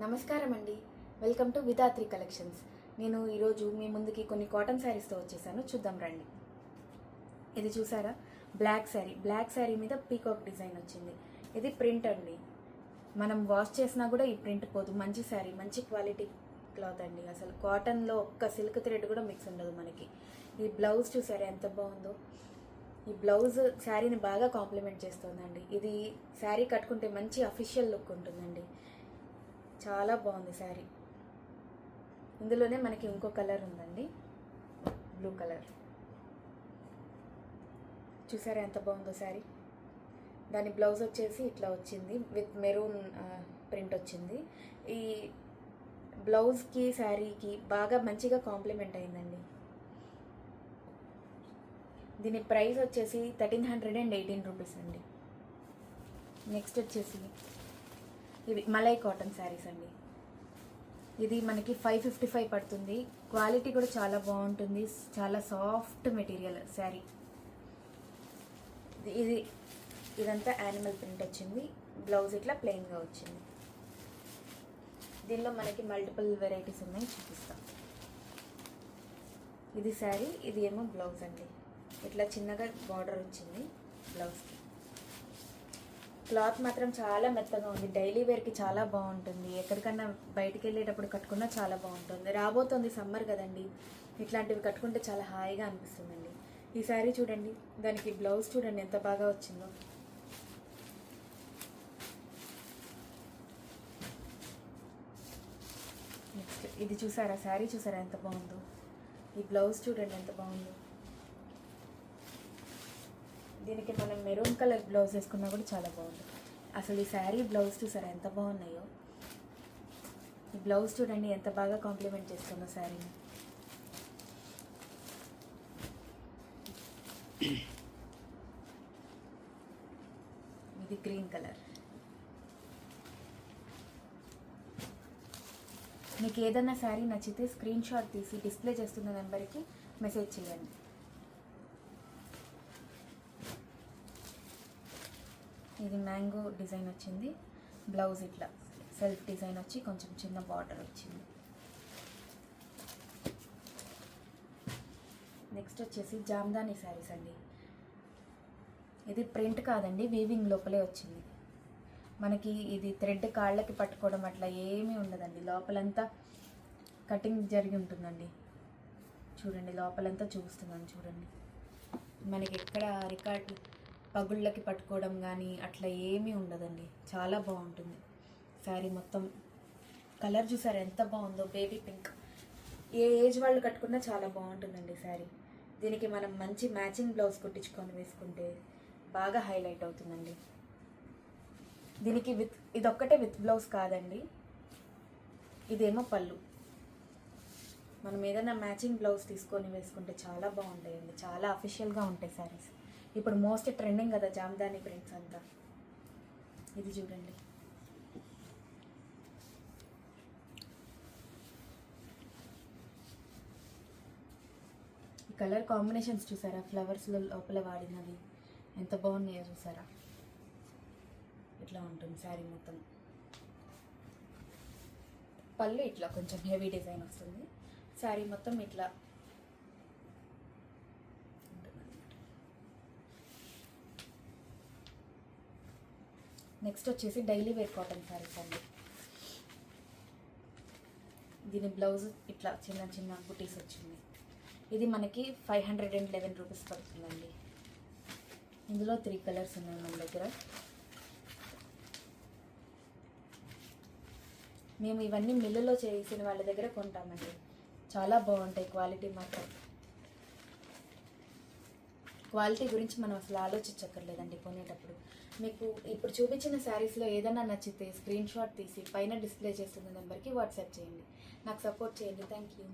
నమస్కారం అండి. Welcome to Vidhatri collections. నేను ఈరోజు మీ ముందుకి కొన్ని కాటన్ శారీస్తో వచ్చేసాను. చూద్దాం రండి. ఇది చూసారా, బ్లాక్ శారీ మీద పీకాక్ డిజైన్ వచ్చింది. ఇది ప్రింట్ అండి. మనం వాష్ చేసినా కూడా ఈ ప్రింట్ పోదు. మంచి శారీ, మంచి క్వాలిటీ క్లాత్ అండి. అసలు కాటన్లో ఒక్క సిల్క్ థ్రెడ్ కూడా మిక్స్ ఉండదు మనకి. ఈ బ్లౌజ్ చూసారా ఎంత బాగుందో. ఈ బ్లౌజ్ శారీని బాగా కాంప్లిమెంట్ చేస్తుందండి. ఇది శారీ కట్టుకుంటే మంచి అఫీషియల్ లుక్ ఉంటుందండి. చాలా బాగుంది శారీ. ఇందులోనే మనకి ఇంకో కలర్ ఉందండి, బ్లూ కలర్. చూసారా ఎంత బాగుందో శారీ. దాని బ్లౌజ్ వచ్చేసి ఇట్లా వచ్చింది, విత్ మెరూన్ ప్రింట్ వచ్చింది. ఈ బ్లౌజ్కి శారీకి బాగా మంచిగా కాంప్లిమెంట్ అయిందండి. దీని ప్రైస్ వచ్చేసి 1318 రూపీస్ అండి. నెక్స్ట్ వచ్చేసి ఇవి మలై కాటన్ శారీస్ అండి. ఇది మనకి 555 పడుతుంది. క్వాలిటీ కూడా చాలా బాగుంటుంది. చాలా సాఫ్ట్ మెటీరియల్ శారీ. ఇదంతా యానిమల్ ప్రింట్ వచ్చింది. బ్లౌజ్ ఇట్లా ప్లెయిన్గా వచ్చింది. దీనిలో మనకి మల్టిపుల్ వెరైటీస్ ఉన్నాయి, చూపిస్తాం. ఇది శారీ, ఇది ఏమో బ్లౌజ్ అండి. ఇట్లా చిన్నగా బార్డర్ వచ్చింది బ్లౌజ్కి. క్లాత్ మాత్రం చాలా మెత్తగా ఉంది. డైలీ వేర్కి చాలా బాగుంటుంది. ఎక్కడికన్నా బయటికి వెళ్ళేటప్పుడు కట్టుకున్నా చాలా బాగుంటుంది. రాబోతుంది సమ్మర్ కదండి, ఇట్లాంటివి కట్టుకుంటే చాలా హాయిగా అనిపిస్తుందండి. ఈ శారీ చూడండి, దానికి బ్లౌజ్ చూడండి ఎంత బాగా వచ్చిందో. నెక్స్ట్ ఇది చూసారా, శారీ చూసారా ఎంత బాగుందో. ఈ బ్లౌజ్ చూడండి ఎంత బాగుందో. దీనికి మనం మెరూన్ కలర్ బ్లౌజ్ వేసుకున్నా కూడా చాలా బాగుంది. అసలు ఈ శారీ బ్లౌజ్ చూసారా ఎంత బాగున్నాయో. ఈ బ్లౌజ్ చూడండి ఎంత బాగా కాంప్లిమెంట్ చేస్తుందో శారీని. ఇది గ్రీన్ కలర్. మీకు ఏదైనా శారీ నచ్చితే స్క్రీన్ షాట్ తీసి డిస్ప్లే చేస్తున్న నెంబర్కి మెసేజ్ చేయండి. ఇది మ్యాంగో డిజైన్ వచ్చింది. బ్లౌజ్ ఇట్లా సెల్ఫ్ డిజైన్ వచ్చి కొంచెం చిన్న బార్డర్ వచ్చింది. నెక్స్ట్ వచ్చేసి జామ్దాని శారీస్ అండి. ఇది ప్రింట్ కాదండి, వీవింగ్ లోపలే వచ్చింది మనకి. ఇది థ్రెడ్ కాళ్ళకి పట్టుకోవడం అట్లా ఏమీ ఉండదండి. లోపలంతా కటింగ్ జరిగి ఉంటుందండి. చూడండి లోపలంతా చూస్తున్నాను చూడండి. మనకి ఎక్కడ రికార్డ్ పగుళ్ళకి పట్టుకోవడం కానీ అట్లా ఏమీ ఉండదండి. చాలా బాగుంటుంది శారీ మొత్తం. కలర్ చూసారు ఎంత బాగుందో, బేబీ పింక్. ఏ ఏజ్ వాళ్ళు కట్టుకున్నా చాలా బాగుంటుందండి శారీ. దీనికి మనం మంచి మ్యాచింగ్ బ్లౌజ్ కుట్టించుకొని వేసుకుంటే బాగా హైలైట్ అవుతుందండి. దీనికి ఇదొక్కటే విత్ బ్లౌజ్ కాదండి, ఇదేమో పళ్ళు. మనం ఏదైనా మ్యాచింగ్ బ్లౌజ్ తీసుకొని వేసుకుంటే చాలా బాగుంటాయండి. చాలా అఫీషియల్గా ఉంటాయి శారీస్. ఇప్పుడు మోస్ట్ ట్రెండింగ్ కదా జామ్దాని ప్రింట్స్ అంతా. ఇది చూడండి. ఈ కలర్ కాంబినేషన్స్ చూసారా, ఫ్లవర్స్లో లోపల వాడినవి ఎంత బాగున్నాయో చూసారా. ఇట్లా ఉంటుంది శారీ మొత్తం. పళ్ళు ఇట్లా కొంచెం హెవీ డిజైన్ వస్తుంది. శారీ మొత్తం ఇట్లా. నెక్స్ట్ వచ్చేసి డైలీ వేర్ కాటన్ శారీస్ అండి. దీని బ్లౌజ్ ఇట్లా చిన్న చిన్న బుటీస్ వచ్చింది. ఇది మనకి 511 రూపీస్ పడుతుందండి. ఇందులో 3 కలర్స్ ఉన్నాయి మన దగ్గర. మేము ఇవన్నీ మిల్లులో చేసిన వాళ్ళ దగ్గర కొంటామండి. చాలా బాగుంటాయి క్వాలిటీ మాత్రం. క్వాలిటీ గురించి మనం అసలు ఆలోచించక్కర్లేదండి కొనేటప్పుడు. మీకు ఇప్పుడు చూపించిన శారీస్లో ఏదైనా నచ్చితే స్క్రీన్ షాట్ తీసి పైన డిస్ప్లే చేస్తున్న నెంబర్కి వాట్సాప్ చేయండి. నాకు సపోర్ట్ చేయండి. Thank you.